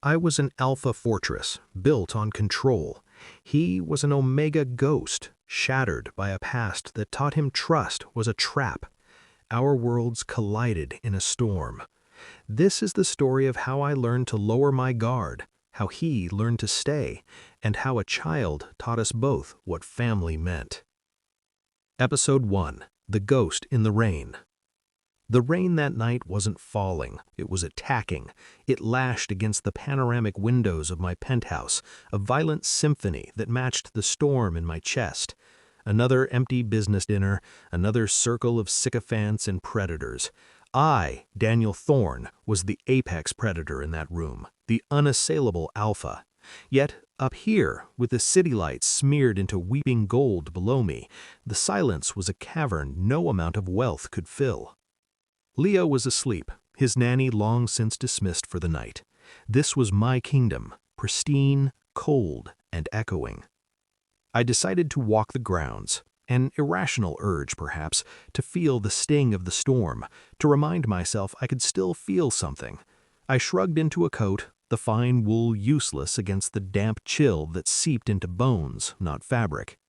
I was an alpha fortress, built on control. He was an omega ghost, shattered by a past that taught him trust was a trap. Our worlds collided in a storm. This is the story of how I learned to lower my guard, how he learned to stay, and how a child taught us both what family meant. Episode 1. The Ghost in the Rain. The rain that night wasn't falling, it was attacking. It lashed against the panoramic windows of my penthouse, a violent symphony that matched the storm in my chest. Another empty business dinner, another circle of sycophants and predators. I, Daniel Thorne, was the apex predator in that room, the unassailable alpha. Yet, up here, with the city lights smeared into weeping gold below me, the silence was a cavern no amount of wealth could fill. Leo was asleep, his nanny long since dismissed for the night. This was my kingdom, pristine, cold, and echoing. I decided to walk the grounds, an irrational urge perhaps, to feel the sting of the storm, to remind myself I could still feel something. I shrugged into a coat, the fine wool useless against the damp chill that seeped into bones, not fabric.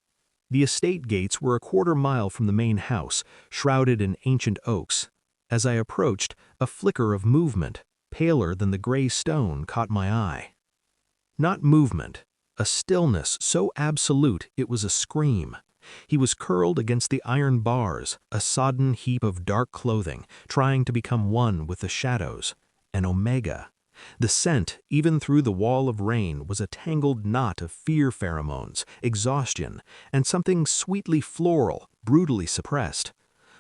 The estate gates were a quarter-mile from the main house, shrouded in ancient oaks. As I approached, a flicker of movement, paler than the gray stone, caught my eye. Not movement, a stillness so absolute it was a scream. He was curled against the iron bars, a sodden heap of dark clothing, trying to become one with the shadows. An omega. The scent, even through the wall of rain, was a tangled knot of fear pheromones, exhaustion, and something sweetly floral, brutally suppressed.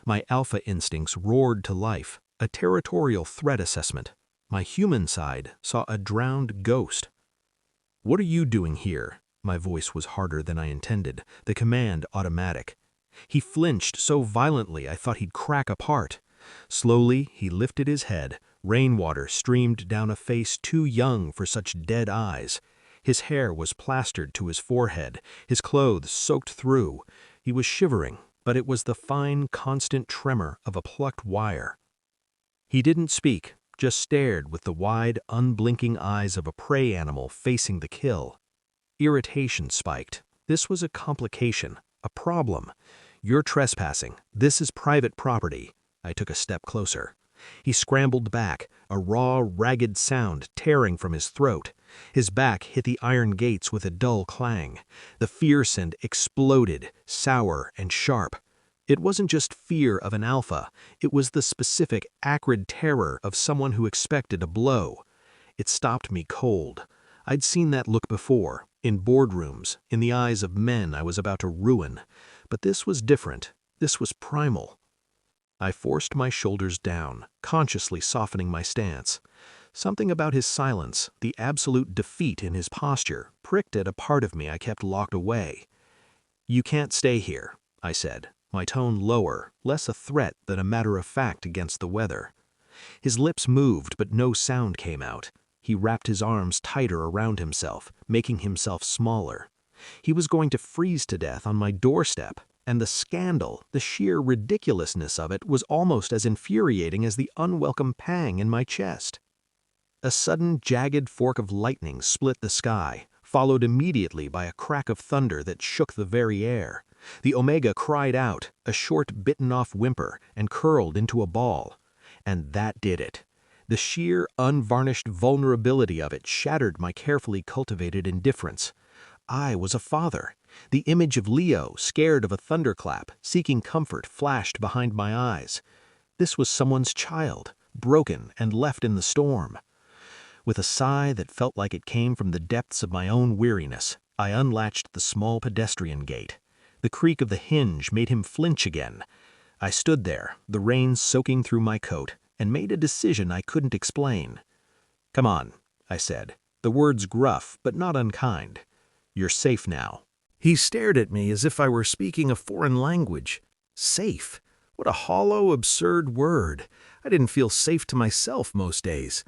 My alpha instincts roared to life, a territorial threat assessment. My human side saw a drowned ghost. "What are you doing here?" My voice was harder than I intended, the command automatic. He flinched so violently I thought he'd crack apart. Slowly, he lifted his head. Rainwater streamed down a face too young for such dead eyes. His hair was plastered to his forehead, his clothes soaked through. He was shivering, but it was the fine, constant tremor of a plucked wire. He didn't speak, just stared with the wide, unblinking eyes of a prey animal facing the kill. Irritation spiked. This was a complication, a problem. "You're trespassing. This is private property." I took a step closer. He scrambled back, a raw, ragged sound tearing from his throat. His back hit the iron gates with a dull clang. The fear scent exploded, sour and sharp. It wasn't just fear of an alpha, it was the specific, acrid terror of someone who expected a blow. It stopped me cold. I'd seen that look before, in boardrooms, in the eyes of men I was about to ruin. But this was different. This was primal. I forced my shoulders down, consciously softening my stance. Something about his silence, the absolute defeat in his posture, pricked at a part of me I kept locked away. "You can't stay here," I said, my tone lower, less a threat than a matter of fact against the weather. His lips moved, but no sound came out. He wrapped his arms tighter around himself, making himself smaller. He was going to freeze to death on my doorstep. And the scandal, the sheer ridiculousness of it was almost as infuriating as the unwelcome pang in my chest. A sudden, jagged fork of lightning split the sky, followed immediately by a crack of thunder that shook the very air. The omega cried out, a short, bitten-off whimper, and curled into a ball. And that did it. The sheer, unvarnished vulnerability of it shattered my carefully cultivated indifference. I was a father. The image of Leo, scared of a thunderclap, seeking comfort, flashed behind my eyes. This was someone's child, broken and left in the storm. With a sigh that felt like it came from the depths of my own weariness, I unlatched the small pedestrian gate. The creak of the hinge made him flinch again. I stood there, the rain soaking through my coat, and made a decision I couldn't explain. "Come on," I said, the words gruff but not unkind. "You're safe now." He stared at me as if I were speaking a foreign language. Safe? What a hollow, absurd word. I didn't feel safe to myself most days.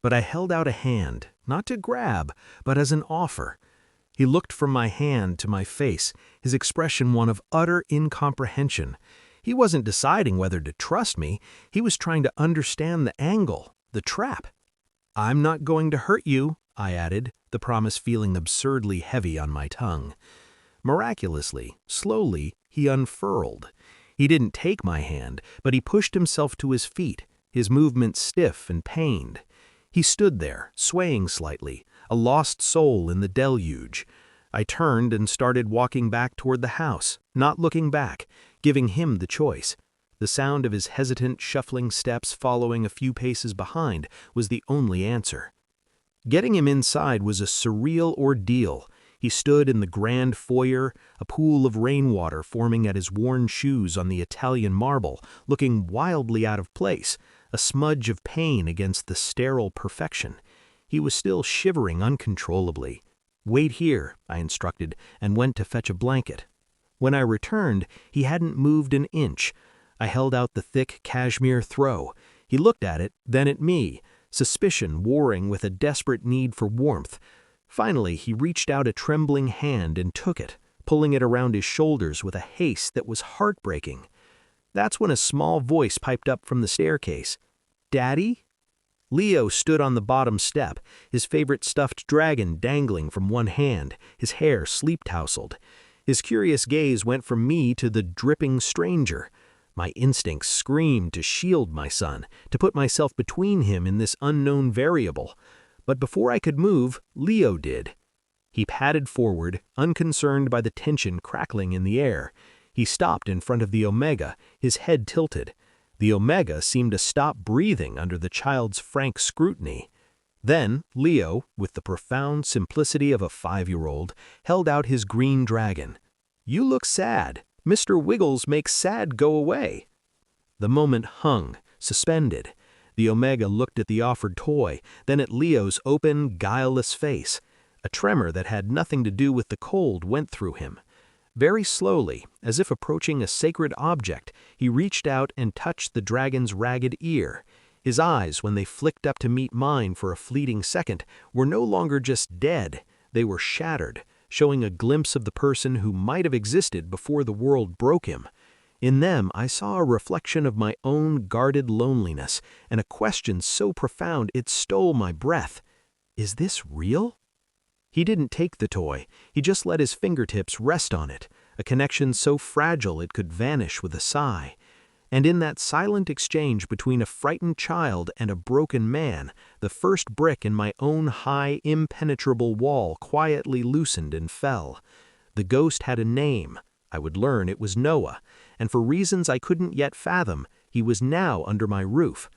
But I held out a hand, not to grab, but as an offer. He looked from my hand to my face, his expression one of utter incomprehension. He wasn't deciding whether to trust me. He was trying to understand the angle, the trap. "I'm not going to hurt you," I added, the promise feeling absurdly heavy on my tongue. Miraculously, slowly, he unfurled. He didn't take my hand, but he pushed himself to his feet, his movements stiff and pained. He stood there, swaying slightly, a lost soul in the deluge. I turned and started walking back toward the house, not looking back, giving him the choice. The sound of his hesitant, shuffling steps following a few paces behind was the only answer. Getting him inside was a surreal ordeal. He stood in the grand foyer, a pool of rainwater forming at his worn shoes on the Italian marble, looking wildly out of place, a smudge of pain against the sterile perfection. He was still shivering uncontrollably. "Wait here," I instructed, and went to fetch a blanket. When I returned, he hadn't moved an inch. I held out the thick cashmere throw. He looked at it, then at me, suspicion warring with a desperate need for warmth. Finally, he reached out a trembling hand and took it, pulling it around his shoulders with a haste that was heartbreaking. That's when a small voice piped up from the staircase. "Daddy?" Leo stood on the bottom step, his favorite stuffed dragon dangling from one hand, his hair sleep-tousled. His curious gaze went from me to the dripping stranger. My instincts screamed to shield my son, to put myself between him and this unknown variable. But before I could move, Leo did. He padded forward, unconcerned by the tension crackling in the air. He stopped in front of the Omega, his head tilted. The Omega seemed to stop breathing under the child's frank scrutiny. Then, Leo, with the profound simplicity of a 5-year-old, held out his green dragon. "You look sad. Mr. Wiggles makes sad go away." The moment hung, suspended. The Omega looked at the offered toy, then at Leo's open, guileless face. A tremor that had nothing to do with the cold went through him. Very slowly, as if approaching a sacred object, he reached out and touched the dragon's ragged ear. His eyes, when they flicked up to meet mine for a fleeting second, were no longer just dead, they were shattered, showing a glimpse of the person who might have existed before the world broke him. In them I saw a reflection of my own guarded loneliness, and a question so profound it stole my breath. Is this real? He didn't take the toy, he just let his fingertips rest on it, a connection so fragile it could vanish with a sigh. And in that silent exchange between a frightened child and a broken man, the first brick in my own high, impenetrable wall quietly loosened and fell. The ghost had a name. I would learn it was Noah, and for reasons I couldn't yet fathom, he was now under my roof.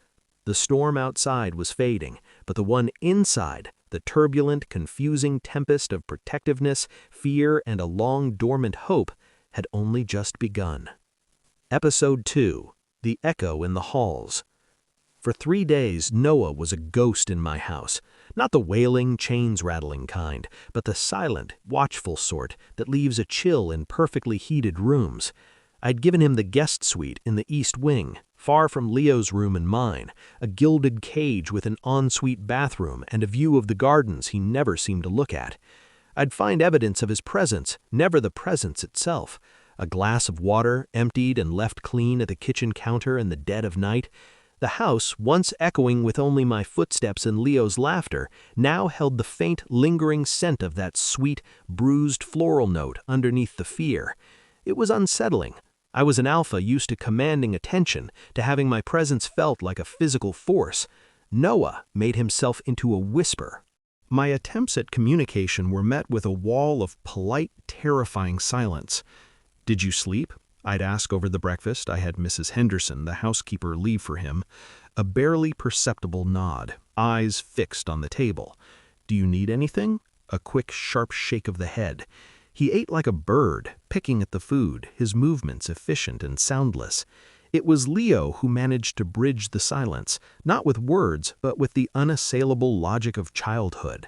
The storm outside was fading, but the one inside, the turbulent, confusing tempest of protectiveness, fear, and a long-dormant hope, had only just begun. Episode 2. The Echo in the Halls. For 3 days, Noah was a ghost in my house. Not the wailing, chains-rattling kind, but the silent, watchful sort that leaves a chill in perfectly heated rooms. I'd given him the guest suite in the east wing, far from Leo's room and mine, a gilded cage with an ensuite bathroom and a view of the gardens he never seemed to look at. I'd find evidence of his presence, never the presence itself. A glass of water, emptied and left clean at the kitchen counter in the dead of night. The house, once echoing with only my footsteps and Leo's laughter, now held the faint, lingering scent of that sweet, bruised floral note underneath the fear. It was unsettling. I was an alpha used to commanding attention, to having my presence felt like a physical force. Noah made himself into a whisper. My attempts at communication were met with a wall of polite, terrifying silence. "Did you sleep?" I'd ask over the breakfast. I had Mrs. Henderson, the housekeeper, leave for him. A barely perceptible nod, eyes fixed on the table. "Do you need anything?" A quick, sharp shake of the head. He ate like a bird, picking at the food, his movements efficient and soundless. It was Leo who managed to bridge the silence, not with words, but with the unassailable logic of childhood.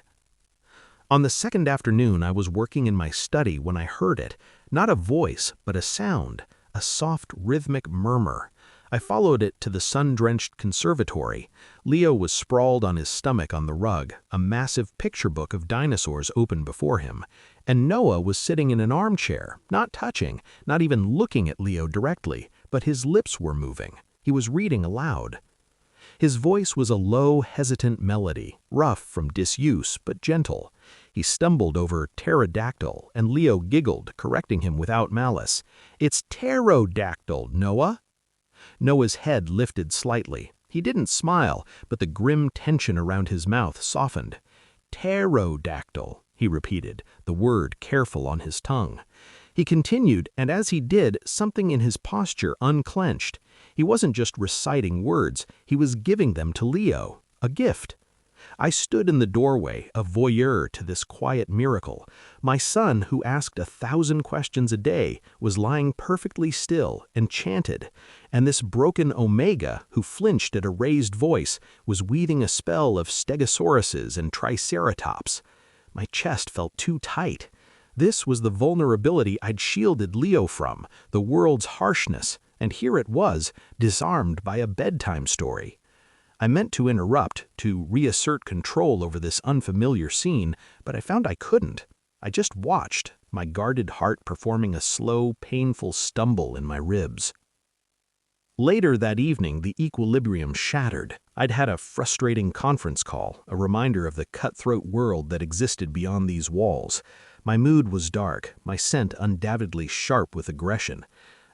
On the second afternoon, I was working in my study when I heard it, not a voice, but a sound, a soft, rhythmic murmur. I followed it to the sun-drenched conservatory. Leo was sprawled on his stomach on the rug, a massive picture book of dinosaurs open before him, and Noah was sitting in an armchair, not touching, not even looking at Leo directly, but his lips were moving. He was reading aloud. His voice was a low, hesitant melody, rough from disuse but gentle. He stumbled over pterodactyl, and Leo giggled, correcting him without malice. "It's pterodactyl, Noah." Noah's head lifted slightly. He didn't smile, but the grim tension around his mouth softened. "Pterodactyl," he repeated, the word careful on his tongue. He continued, and as he did, something in his posture unclenched. He wasn't just reciting words, he was giving them to Leo, a gift. I stood in the doorway, a voyeur to this quiet miracle. My son, who asked 1,000 questions a day, was lying perfectly still, enchanted, and this broken omega, who flinched at a raised voice, was weaving a spell of stegosauruses and triceratops. My chest felt too tight. This was the vulnerability I'd shielded Leo from, the world's harshness, and here it was, disarmed by a bedtime story. I meant to interrupt, to reassert control over this unfamiliar scene, but I found I couldn't. I just watched, my guarded heart performing a slow, painful stumble in my ribs. Later that evening, the equilibrium shattered. I'd had a frustrating conference call, a reminder of the cutthroat world that existed beyond these walls. My mood was dark, my scent undoubtedly sharp with aggression.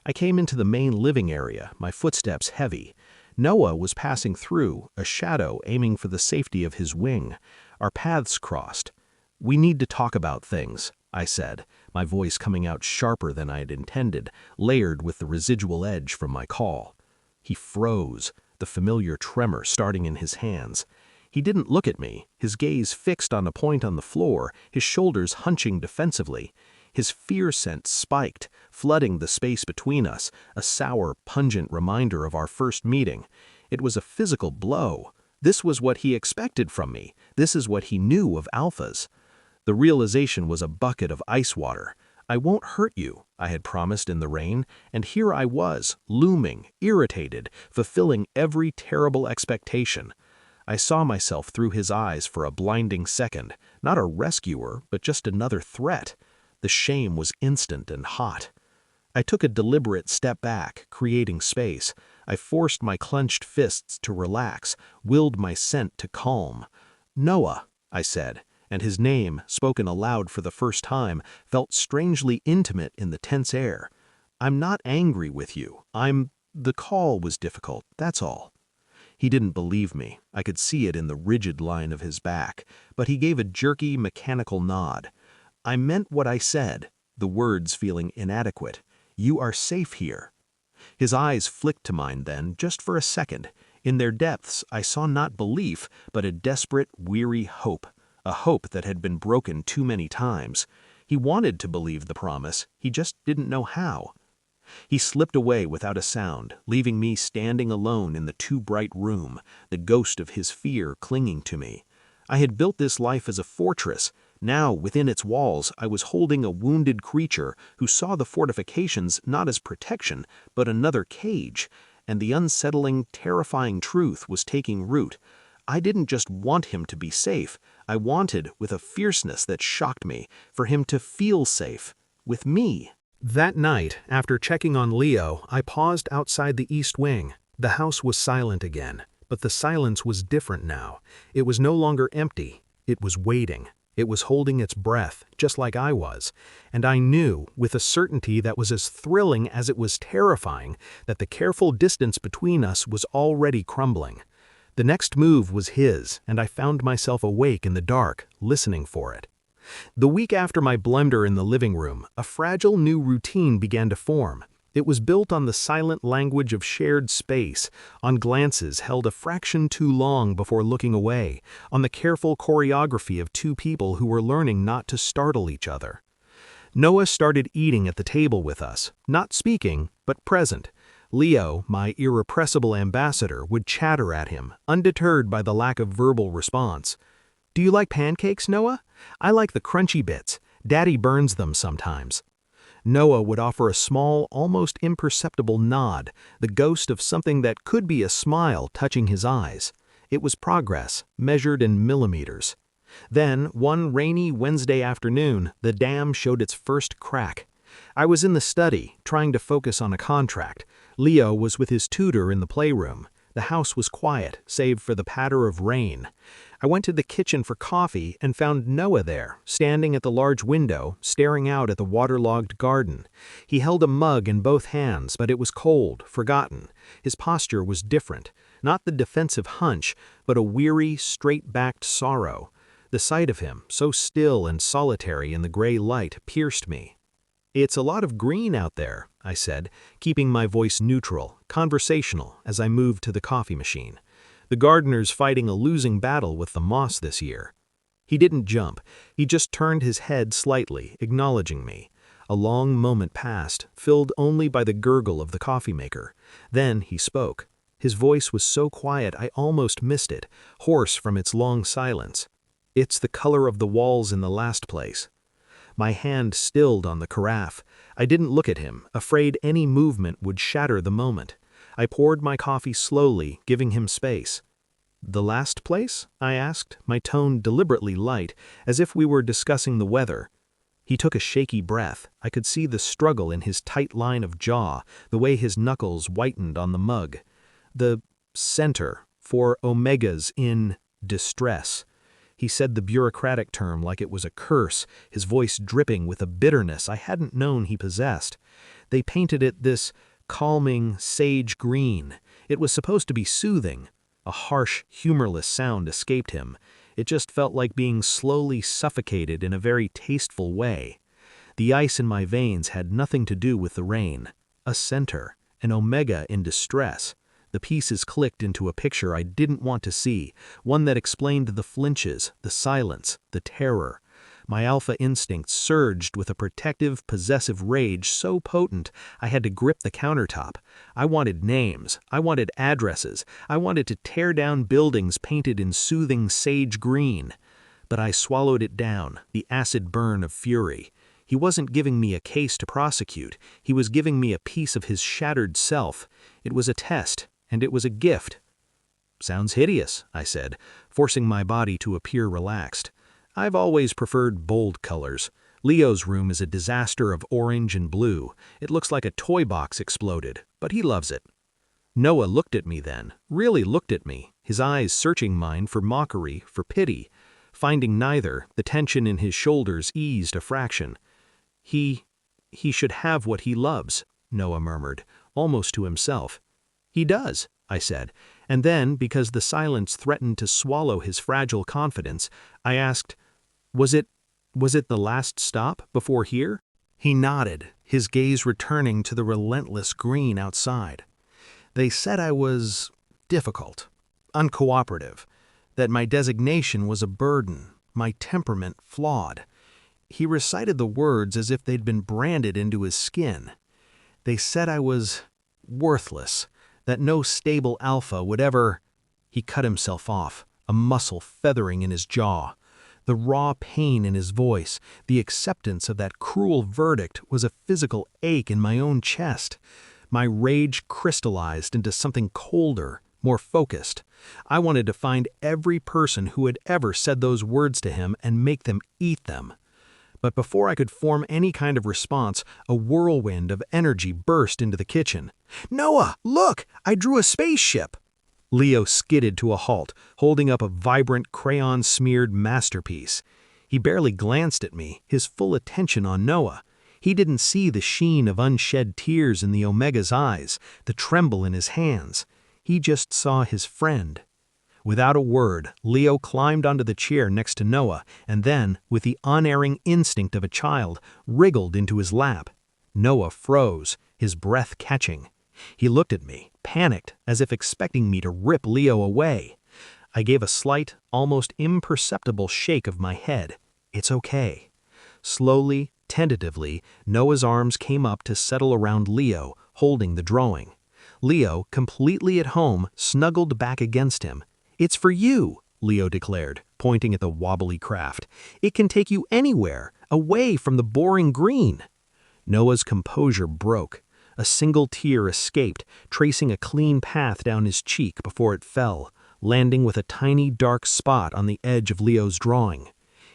I came into the main living area, my footsteps heavy. Noah was passing through, a shadow aiming for the safety of his wing. Our paths crossed. "We need to talk about things," I said, my voice coming out sharper than I had intended, layered with the residual edge from my call. He froze, the familiar tremor starting in his hands. He didn't look at me, his gaze fixed on a point on the floor, his shoulders hunching defensively. His fear scent spiked, flooding the space between us, a sour, pungent reminder of our first meeting. It was a physical blow. This was what he expected from me. This is what he knew of alphas. The realization was a bucket of ice water. "I won't hurt you," I had promised in the rain, and here I was, looming, irritated, fulfilling every terrible expectation. I saw myself through his eyes for a blinding second, not a rescuer, but just another threat. The shame was instant and hot. I took a deliberate step back, creating space. I forced my clenched fists to relax, willed my scent to calm. "Noah," I said, and his name, spoken aloud for the first time, felt strangely intimate in the tense air. "I'm not angry with you. The call was difficult, that's all." He didn't believe me. I could see it in the rigid line of his back, but he gave a jerky, mechanical nod. "I meant what I said," the words feeling inadequate. "You are safe here." His eyes flicked to mine then, just for a second. In their depths, I saw not belief, but a desperate, weary hope. A hope that had been broken too many times. He wanted to believe the promise, he just didn't know how. He slipped away without a sound, leaving me standing alone in the too bright room, the ghost of his fear clinging to me. I had built this life as a fortress. Now, within its walls, I was holding a wounded creature who saw the fortifications not as protection, but another cage, and the unsettling, terrifying truth was taking root. I didn't just want him to be safe. I wanted, with a fierceness that shocked me, for him to feel safe. With me. That night, after checking on Leo, I paused outside the east wing. The house was silent again, but the silence was different now. It was no longer empty. It was waiting. It was holding its breath, just like I was. And I knew, with a certainty that was as thrilling as it was terrifying, that the careful distance between us was already crumbling. The next move was his, and I found myself awake in the dark, listening for it. The week after my blunder in the living room, a fragile new routine began to form. It was built on the silent language of shared space, on glances held a fraction too long before looking away, on the careful choreography of two people who were learning not to startle each other. Noah started eating at the table with us, not speaking, but present. Leo, my irrepressible ambassador, would chatter at him, undeterred by the lack of verbal response. "Do you like pancakes, Noah? I like the crunchy bits. Daddy burns them sometimes." Noah would offer a small, almost imperceptible nod, the ghost of something that could be a smile touching his eyes. It was progress, measured in millimeters. Then, one rainy Wednesday afternoon, the dam showed its first crack. I was in the study, trying to focus on a contract. Leo was with his tutor in the playroom. The house was quiet, save for the patter of rain. I went to the kitchen for coffee and found Noah there, standing at the large window, staring out at the waterlogged garden. He held a mug in both hands, but it was cold, forgotten. His posture was different. Not the defensive hunch, but a weary, straight-backed sorrow. The sight of him, so still and solitary in the gray light, pierced me. "It's a lot of green out there," I said, keeping my voice neutral, conversational, as I moved to the coffee machine. "The gardener's fighting a losing battle with the moss this year." He didn't jump. He just turned his head slightly, acknowledging me. A long moment passed, filled only by the gurgle of the coffee maker. Then he spoke. His voice was so quiet I almost missed it, hoarse from its long silence. "It's the color of the walls in the last place." My hand stilled on the carafe. I didn't look at him, afraid any movement would shatter the moment. I poured my coffee slowly, giving him space. "The last place?" I asked, my tone deliberately light, as if we were discussing the weather. He took a shaky breath. I could see the struggle in his tight line of jaw, the way his knuckles whitened on the mug. "The center, for omegas in distress." He said the bureaucratic term like it was a curse, his voice dripping with a bitterness I hadn't known he possessed. "They painted it this calming, sage green. It was supposed to be soothing." A harsh, humorless sound escaped him. It just felt like being slowly suffocated in a very tasteful way. The ice in my veins had nothing to do with the rain. A center, an omega in distress. The pieces clicked into a picture I didn't want to see, one that explained the flinches, the silence, the terror. My alpha instinct surged with a protective, possessive rage so potent I had to grip the countertop. I wanted names. I wanted addresses. I wanted to tear down buildings painted in soothing sage green. But I swallowed it down, the acid burn of fury. He wasn't giving me a case to prosecute. He was giving me a piece of his shattered self. It was a test, and it was a gift. "Sounds hideous," I said, forcing my body to appear relaxed. "I've always preferred bold colors. Leo's room is a disaster of orange and blue. It looks like a toy box exploded, but he loves it." Noah looked at me then, really looked at me, his eyes searching mine for mockery, for pity. Finding neither, the tension in his shoulders eased a fraction. He should have what he loves," Noah murmured, almost to himself. "He does," I said, and then, because the silence threatened to swallow his fragile confidence, I asked, Was it the last stop before here?" He nodded, his gaze returning to the relentless green outside. "They said I was difficult, uncooperative, that my designation was a burden, my temperament flawed." He recited the words as if they'd been branded into his skin. "They said I was worthless, that no stable alpha would ever—" He cut himself off, a muscle feathering in his jaw. The raw pain in his voice, the acceptance of that cruel verdict was a physical ache in my own chest. My rage crystallized into something colder, more focused. I wanted to find every person who had ever said those words to him and make them eat them. But before I could form any kind of response, a whirlwind of energy burst into the kitchen. "Noah, look! I drew a spaceship!" Leo skidded to a halt, holding up a vibrant, crayon-smeared masterpiece. He barely glanced at me, his full attention on Noah. He didn't see the sheen of unshed tears in the Omega's eyes, the tremble in his hands. He just saw his friend. Without a word, Leo climbed onto the chair next to Noah, and then, with the unerring instinct of a child, wriggled into his lap. Noah froze, his breath catching. He looked at me, panicked, as if expecting me to rip Leo away. I gave a slight, almost imperceptible shake of my head. "It's okay." Slowly, tentatively, Noah's arms came up to settle around Leo, holding the drawing. Leo, completely at home, snuggled back against him. "It's for you," Leo declared, pointing at the wobbly craft. "It can take you anywhere, away from the boring green." Noah's composure broke. A single tear escaped, tracing a clean path down his cheek before it fell, landing with a tiny dark spot on the edge of Leo's drawing.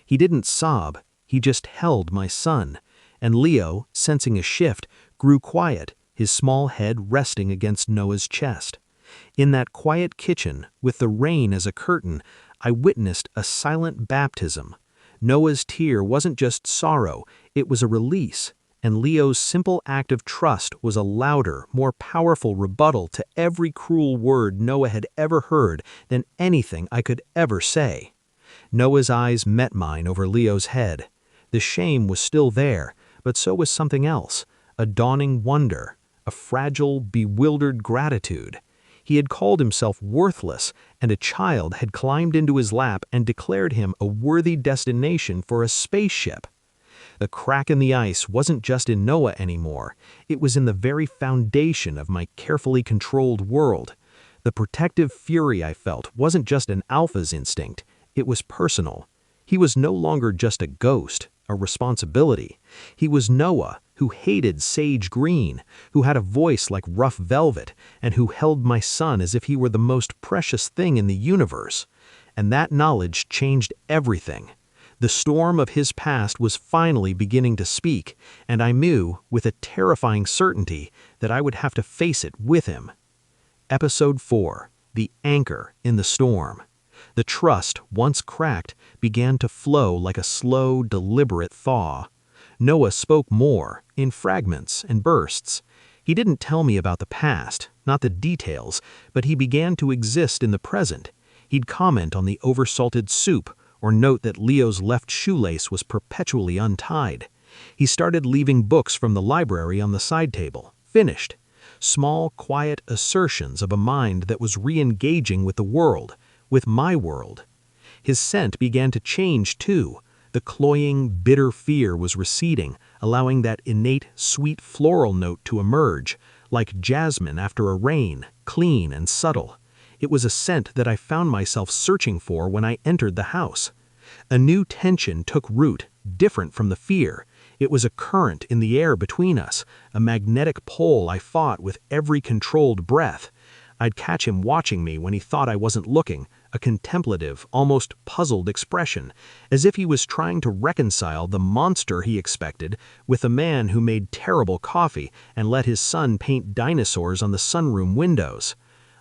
He didn't sob, he just held my son, and Leo, sensing a shift, grew quiet, his small head resting against Noah's chest. In that quiet kitchen, with the rain as a curtain, I witnessed a silent baptism. Noah's tear wasn't just sorrow, it was a release, and Leo's simple act of trust was a louder, more powerful rebuttal to every cruel word Noah had ever heard than anything I could ever say. Noah's eyes met mine over Leo's head. The shame was still there, but so was something else, a dawning wonder, a fragile, bewildered gratitude. He had called himself worthless, and a child had climbed into his lap and declared him a worthy destination for a spaceship. The crack in the ice wasn't just in Noah anymore, it was in the very foundation of my carefully controlled world. The protective fury I felt wasn't just an alpha's instinct, it was personal. He was no longer just a ghost, a responsibility. He was Noah, who hated sage green, who had a voice like rough velvet, and who held my son as if he were the most precious thing in the universe. And that knowledge changed everything. The storm of his past was finally beginning to speak, and I knew, with a terrifying certainty, that I would have to face it with him. Episode 4. The Anchor in the Storm. The trust, once cracked, began to flow like a slow, deliberate thaw. Noah spoke more, in fragments and bursts. He didn't tell me about the past, not the details, but he began to exist in the present. He'd comment on the oversalted soup, or note that Leo's left shoelace was perpetually untied. He started leaving books from the library on the side table, finished. Small, quiet assertions of a mind that was re-engaging with the world, with my world. His scent began to change too. The cloying, bitter fear was receding, allowing that innate, sweet floral note to emerge, like jasmine after a rain, clean and subtle. It was a scent that I found myself searching for when I entered the house. A new tension took root, different from the fear. It was a current in the air between us, a magnetic pole I fought with every controlled breath. I'd catch him watching me when he thought I wasn't looking, a contemplative, almost puzzled expression, as if he was trying to reconcile the monster he expected with the man who made terrible coffee and let his son paint dinosaurs on the sunroom windows.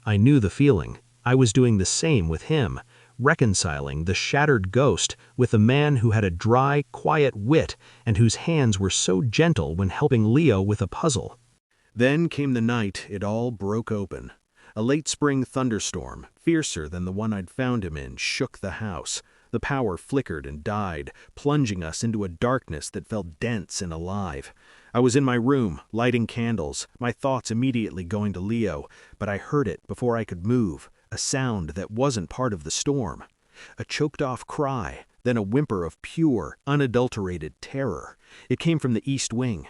I knew the feeling. I was doing the same with him, reconciling the shattered ghost with the man who had a dry, quiet wit and whose hands were so gentle when helping Leo with a puzzle. Then came the night it all broke open. A late spring thunderstorm, fiercer than the one I'd found him in, shook the house. The power flickered and died, plunging us into a darkness that felt dense and alive. I was in my room, lighting candles, my thoughts immediately going to Leo, but I heard it before I could move, a sound that wasn't part of the storm. A choked-off cry, then a whimper of pure, unadulterated terror. It came from the east wing.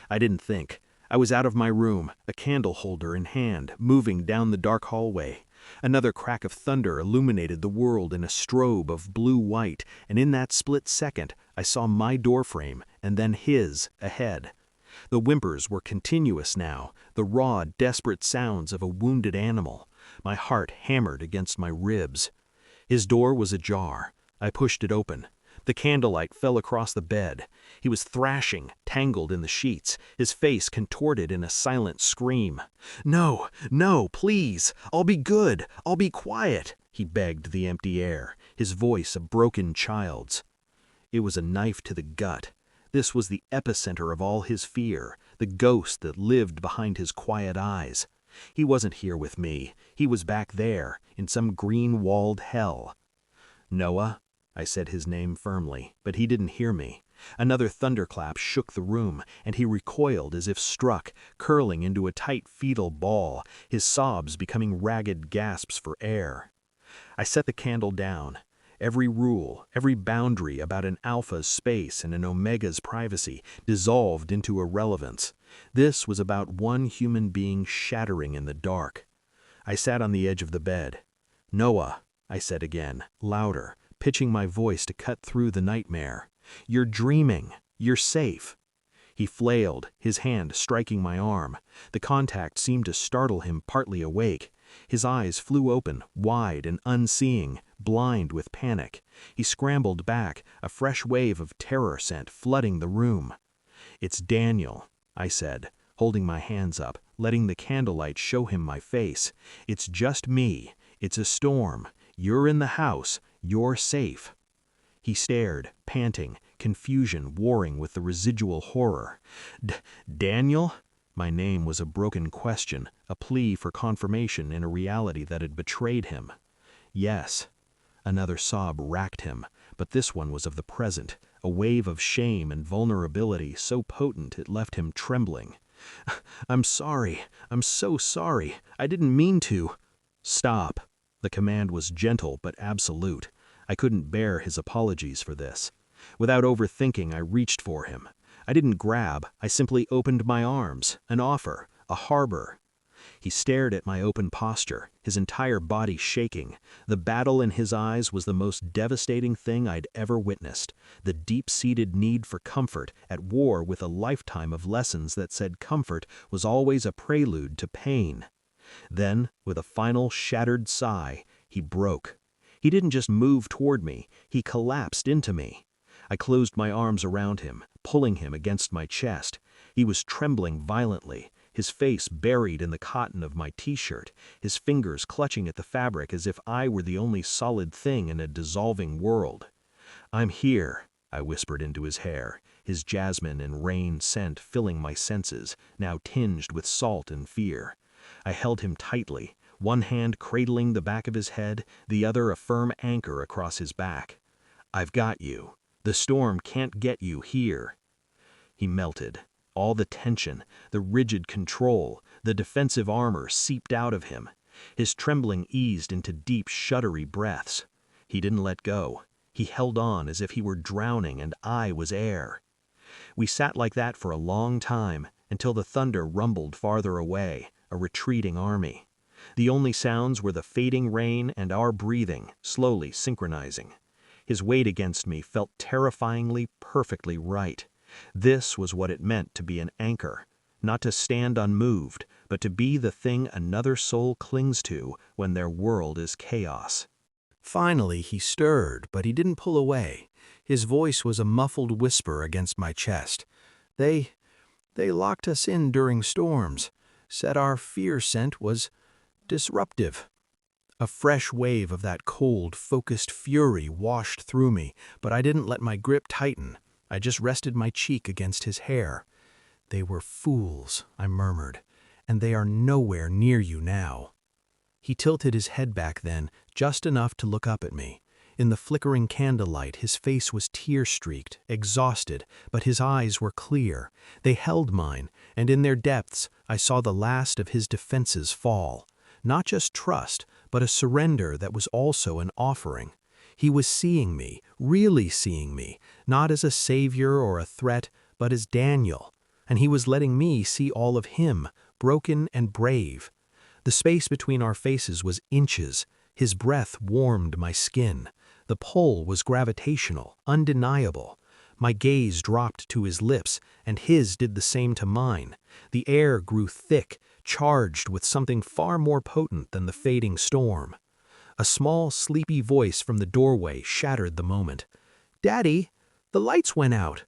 I didn't think. I was out of my room, a candle holder in hand, moving down the dark hallway. Another crack of thunder illuminated the world in a strobe of blue-white, and in that split second, I saw my doorframe, and then his, ahead. The whimpers were continuous now, the raw, desperate sounds of a wounded animal. My heart hammered against my ribs. His door was ajar. I pushed it open. The candlelight fell across the bed. He was thrashing, tangled in the sheets, his face contorted in a silent scream. "No, no, please! I'll be good! I'll be quiet!" he begged the empty air, his voice a broken child's. It was a knife to the gut. This was the epicenter of all his fear, the ghost that lived behind his quiet eyes. He wasn't here with me. He was back there, in some green-walled hell. "Noah?" I said his name firmly, but he didn't hear me. Another thunderclap shook the room, and he recoiled as if struck, curling into a tight fetal ball, his sobs becoming ragged gasps for air. I set the candle down. Every rule, every boundary about an alpha's space and an omega's privacy dissolved into irrelevance. This was about one human being shattering in the dark. I sat on the edge of the bed. "Noah," I said again, louder, pitching my voice to cut through the nightmare. "You're dreaming. You're safe." He flailed, his hand striking my arm. The contact seemed to startle him partly awake. His eyes flew open, wide and unseeing, blind with panic. He scrambled back, a fresh wave of terror sent flooding the room. "It's Daniel," I said, holding my hands up, letting the candlelight show him my face. "It's just me. It's a storm. You're in the house. You're safe." He stared, panting, confusion warring with the residual horror. "Daniel?" My name was a broken question, a plea for confirmation in a reality that had betrayed him. "Yes." Another sob racked him, but this one was of the present, a wave of shame and vulnerability so potent it left him trembling. "I'm sorry. I'm so sorry. I didn't mean to." "Stop." The command was gentle but absolute. I couldn't bear his apologies for this. Without overthinking, I reached for him. I didn't grab, I simply opened my arms, an offer, a harbor. He stared at my open posture, his entire body shaking. The battle in his eyes was the most devastating thing I'd ever witnessed. The deep-seated need for comfort, at war with a lifetime of lessons that said comfort was always a prelude to pain. Then, with a final shattered sigh, he broke. He didn't just move toward me, he collapsed into me. I closed my arms around him, pulling him against my chest. He was trembling violently, his face buried in the cotton of my t-shirt, his fingers clutching at the fabric as if I were the only solid thing in a dissolving world. "I'm here," I whispered into his hair, his jasmine and rain scent filling my senses, now tinged with salt and fear. I held him tightly, one hand cradling the back of his head, the other a firm anchor across his back. "I've got you. The storm can't get you here." He melted. All the tension, the rigid control, the defensive armor seeped out of him. His trembling eased into deep, shuddery breaths. He didn't let go. He held on as if he were drowning and I was air. We sat like that for a long time, until the thunder rumbled farther away, a retreating army. The only sounds were the fading rain and our breathing, slowly synchronizing. His weight against me felt terrifyingly, perfectly right. This was what it meant to be an anchor, not to stand unmoved, but to be the thing another soul clings to when their world is chaos. Finally, he stirred, but he didn't pull away. His voice was a muffled whisper against my chest. They locked us in during storms, said our fear scent was disruptive." A fresh wave of that cold, focused fury washed through me, but I didn't let my grip tighten. I just rested my cheek against his hair. "They were fools," I murmured, "and they are nowhere near you now." He tilted his head back then, just enough to look up at me. In the flickering candlelight, his face was tear-streaked, exhausted, but his eyes were clear. They held mine, and in their depths, I saw the last of his defenses fall. Not just trust, but a surrender that was also an offering. He was seeing me, really seeing me, not as a savior or a threat, but as Daniel. And he was letting me see all of him, broken and brave. The space between our faces was inches. His breath warmed my skin. The pull was gravitational, undeniable. My gaze dropped to his lips, and his did the same to mine. The air grew thick, charged with something far more potent than the fading storm. A small, sleepy voice from the doorway shattered the moment. "Daddy, the lights went out."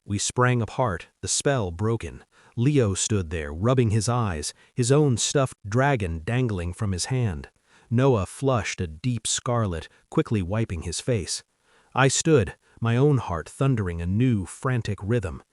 We sprang apart, the spell broken. Leo stood there, rubbing his eyes, his own stuffed dragon dangling from his hand. Noah flushed a deep scarlet, quickly wiping his face. I stood, my own heart thundering a new, frantic rhythm.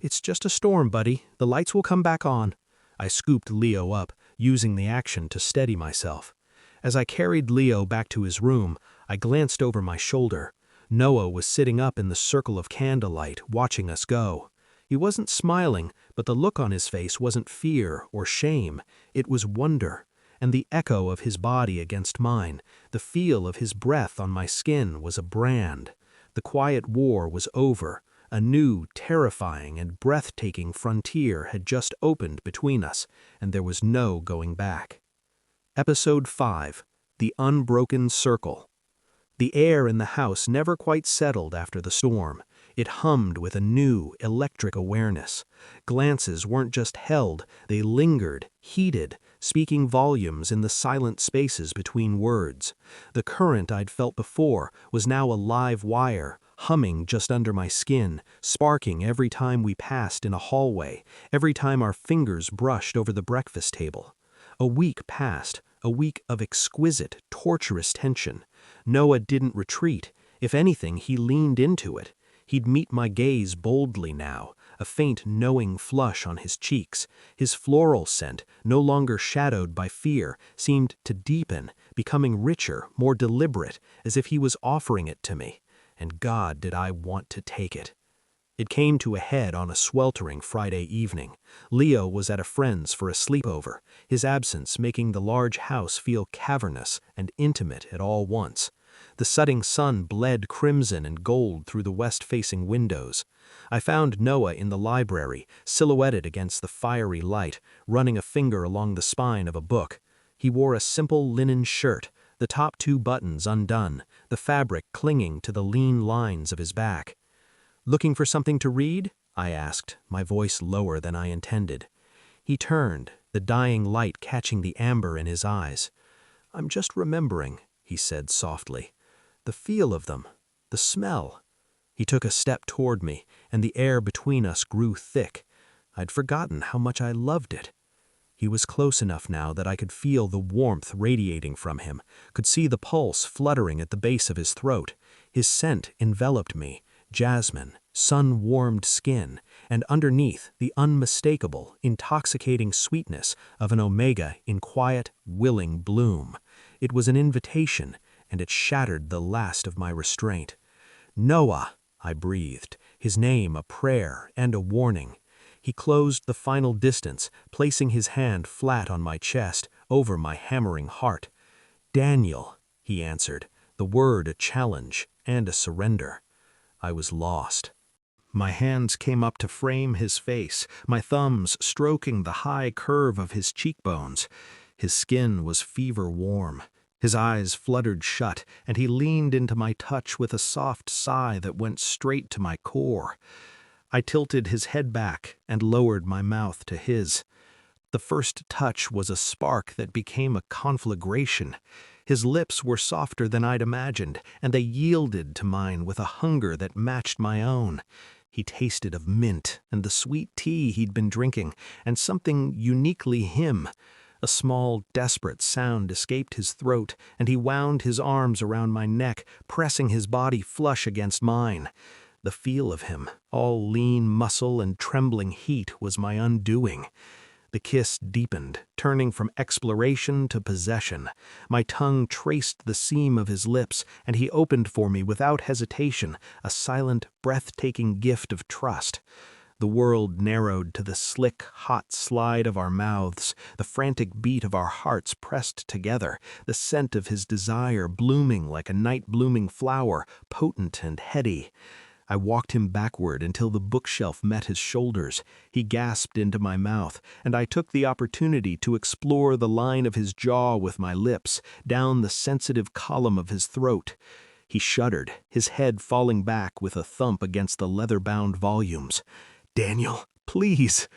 "It's just a storm, buddy. The lights will come back on." I scooped Leo up, using the action to steady myself. As I carried Leo back to his room, I glanced over my shoulder. Noah was sitting up in the circle of candlelight, watching us go. He wasn't smiling, but the look on his face wasn't fear or shame. It was wonder. And the echo of his body against mine, the feel of his breath on my skin was a brand. The quiet war was over. A new, terrifying, and breathtaking frontier had just opened between us, and there was no going back. Episode 5. The Unbroken Circle. The air in the house never quite settled after the storm. It hummed with a new, electric awareness. Glances weren't just held, they lingered, heated, speaking volumes in the silent spaces between words. The current I'd felt before was now a live wire, humming just under my skin, sparking every time we passed in a hallway, every time our fingers brushed over the breakfast table. A week passed, a week of exquisite, torturous tension. Noah didn't retreat. If anything, he leaned into it. He'd meet my gaze boldly now, a faint knowing flush on his cheeks. His floral scent, no longer shadowed by fear, seemed to deepen, becoming richer, more deliberate, as if he was offering it to me. And God, did I want to take it. It came to a head on a sweltering Friday evening. Leo was at a friend's for a sleepover, his absence making the large house feel cavernous and intimate at all once. The setting sun bled crimson and gold through the west-facing windows. I found Noah in the library, silhouetted against the fiery light, running a finger along the spine of a book. He wore a simple linen shirt, the top 2 buttons undone, the fabric clinging to the lean lines of his back. "Looking for something to read?" I asked, my voice lower than I intended. He turned, the dying light catching the amber in his eyes. "I'm just remembering," he said softly. "The feel of them, the smell." He took a step toward me, and the air between us grew thick. I'd forgotten how much I loved it. He was close enough now that I could feel the warmth radiating from him, could see the pulse fluttering at the base of his throat. His scent enveloped me, jasmine, sun-warmed skin, and underneath the unmistakable, intoxicating sweetness of an omega in quiet, willing bloom. It was an invitation, and it shattered the last of my restraint. "Noah," I breathed, his name a prayer and a warning. He closed the final distance, placing his hand flat on my chest, over my hammering heart. "Daniel," he answered, the word a challenge and a surrender. I was lost. My hands came up to frame his face, my thumbs stroking the high curve of his cheekbones. His skin was fever warm. His eyes fluttered shut, and he leaned into my touch with a soft sigh that went straight to my core. I tilted his head back and lowered my mouth to his. The first touch was a spark that became a conflagration. His lips were softer than I'd imagined, and they yielded to mine with a hunger that matched my own. He tasted of mint and the sweet tea he'd been drinking, and something uniquely him. A small, desperate sound escaped his throat, and he wound his arms around my neck, pressing his body flush against mine. The feel of him, all lean muscle and trembling heat, was my undoing. The kiss deepened, turning from exploration to possession. My tongue traced the seam of his lips, and he opened for me without hesitation, a silent, breathtaking gift of trust. The world narrowed to the slick, hot slide of our mouths, the frantic beat of our hearts pressed together, the scent of his desire blooming like a night-blooming flower, potent and heady. I walked him backward until the bookshelf met his shoulders. He gasped into my mouth, and I took the opportunity to explore the line of his jaw with my lips, down the sensitive column of his throat. He shuddered, his head falling back with a thump against the leather-bound volumes. "Daniel, please!"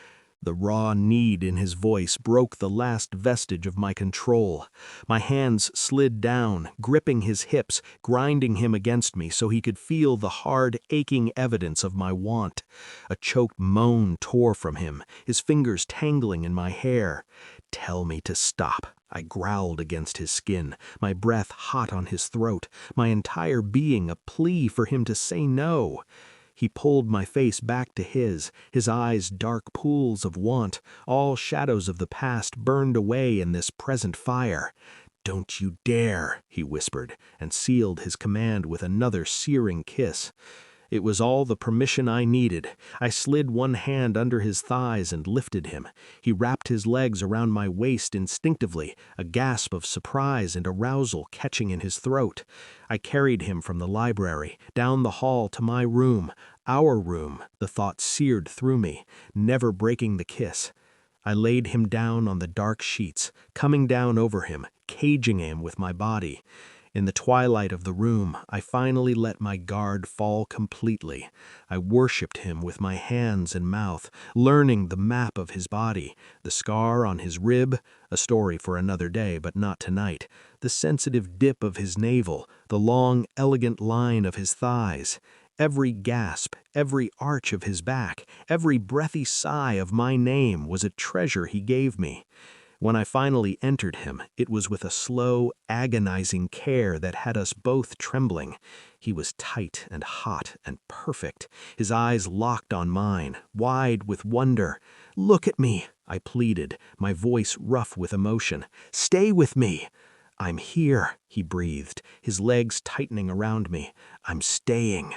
The raw need in his voice broke the last vestige of my control. My hands slid down, gripping his hips, grinding him against me so he could feel the hard, aching evidence of my want. A choked moan tore from him, his fingers tangling in my hair. "Tell me to stop," I growled against his skin, my breath hot on his throat, my entire being a plea for him to say no. He pulled my face back to his eyes dark pools of want, all shadows of the past burned away in this present fire. "Don't you dare," he whispered, and sealed his command with another searing kiss. It was all the permission I needed. I slid one hand under his thighs and lifted him. He wrapped his legs around my waist instinctively, a gasp of surprise and arousal catching in his throat. I carried him from the library, down the hall to my room. Our room, the thought seared through me, never breaking the kiss. I laid him down on the dark sheets, coming down over him, caging him with my body. In the twilight of the room, I finally let my guard fall completely. I worshipped him with my hands and mouth, learning the map of his body, the scar on his rib, a story for another day but not tonight, the sensitive dip of his navel, the long, elegant line of his thighs. Every gasp, every arch of his back, every breathy sigh of my name was a treasure he gave me. When I finally entered him, it was with a slow, agonizing care that had us both trembling. He was tight and hot and perfect, his eyes locked on mine, wide with wonder. "Look at me," I pleaded, my voice rough with emotion. "Stay with me." "I'm here," he breathed, his legs tightening around me. "I'm staying."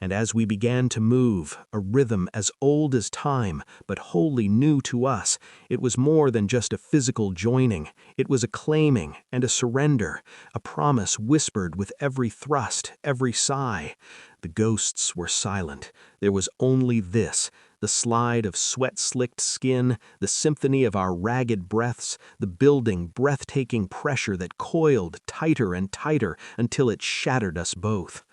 And as we began to move, a rhythm as old as time, but wholly new to us, it was more than just a physical joining. It was a claiming and a surrender, a promise whispered with every thrust, every sigh. The ghosts were silent. There was only this, the slide of sweat-slicked skin, the symphony of our ragged breaths, the building, breathtaking pressure that coiled tighter and tighter until it shattered us both.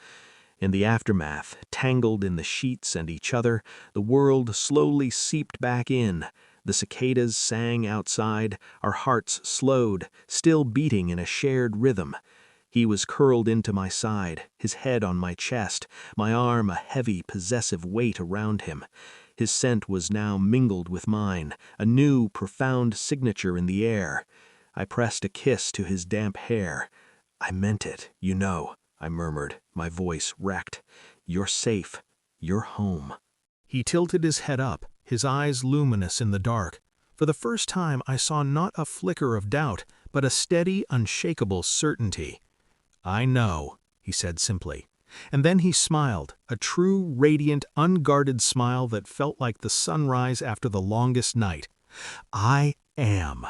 In the aftermath, tangled in the sheets and each other, the world slowly seeped back in. The cicadas sang outside, our hearts slowed, still beating in a shared rhythm. He was curled into my side, his head on my chest, my arm a heavy, possessive weight around him. His scent was now mingled with mine, a new, profound signature in the air. I pressed a kiss to his damp hair. "I meant it, you know," I murmured, my voice wrecked. "You're safe. You're home." He tilted his head up, his eyes luminous in the dark. For the first time I saw not a flicker of doubt, but a steady, unshakable certainty. "I know," he said simply. And then he smiled, a true, radiant, unguarded smile that felt like the sunrise after the longest night. "I am."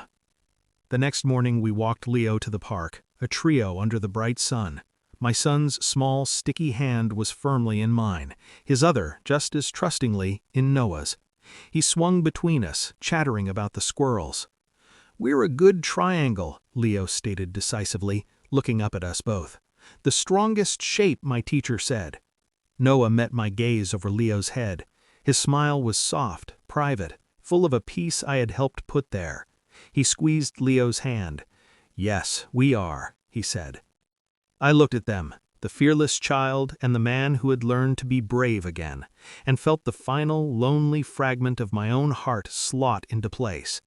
The next morning we walked Leo to the park, a trio under the bright sun. My son's small, sticky hand was firmly in mine, his other, just as trustingly, in Noah's. He swung between us, chattering about the squirrels. "We're a good triangle," Leo stated decisively, looking up at us both. "The strongest shape, my teacher said." Noah met my gaze over Leo's head. His smile was soft, private, full of a peace I had helped put there. He squeezed Leo's hand. "Yes, we are," he said. I looked at them, the fearless child and the man who had learned to be brave again, and felt the final, lonely fragment of my own heart slot into place.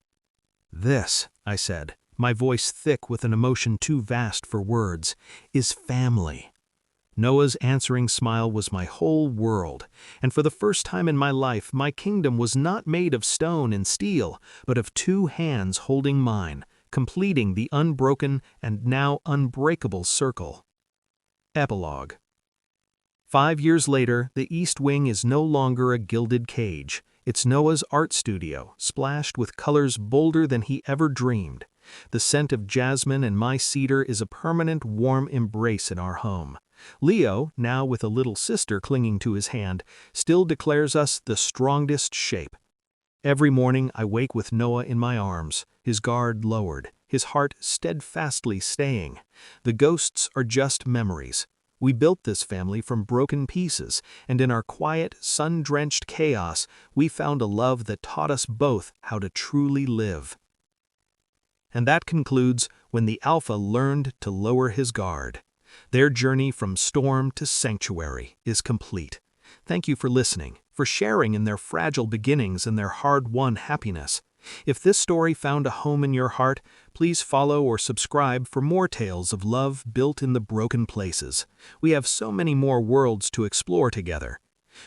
"This," I said, my voice thick with an emotion too vast for words, "is family." Noah's answering smile was my whole world, and for the first time in my life my kingdom was not made of stone and steel, but of two hands holding mine, completing the unbroken and now unbreakable circle. Epilogue. 5 years later, the East Wing is no longer a gilded cage. It's Noah's art studio, splashed with colors bolder than he ever dreamed. The scent of jasmine and my cedar is a permanent warm embrace in our home. Leo, now with a little sister clinging to his hand, still declares us the strongest shape. Every morning I wake with Noah in my arms, his guard lowered, his heart steadfastly staying. The ghosts are just memories. We built this family from broken pieces, and in our quiet, sun-drenched chaos, we found a love that taught us both how to truly live. And that concludes When the Alpha Learned to Lower His Guard. Their journey from storm to sanctuary is complete. Thank you for listening, for sharing in their fragile beginnings and their hard-won happiness. If this story found a home in your heart, please follow or subscribe for more tales of love built in the broken places. We have so many more worlds to explore together.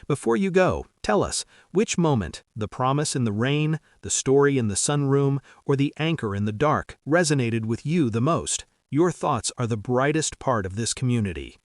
Before you go, tell us, which moment, the promise in the rain, the story in the sunroom, or the anchor in the dark, resonated with you the most? Your thoughts are the brightest part of this community.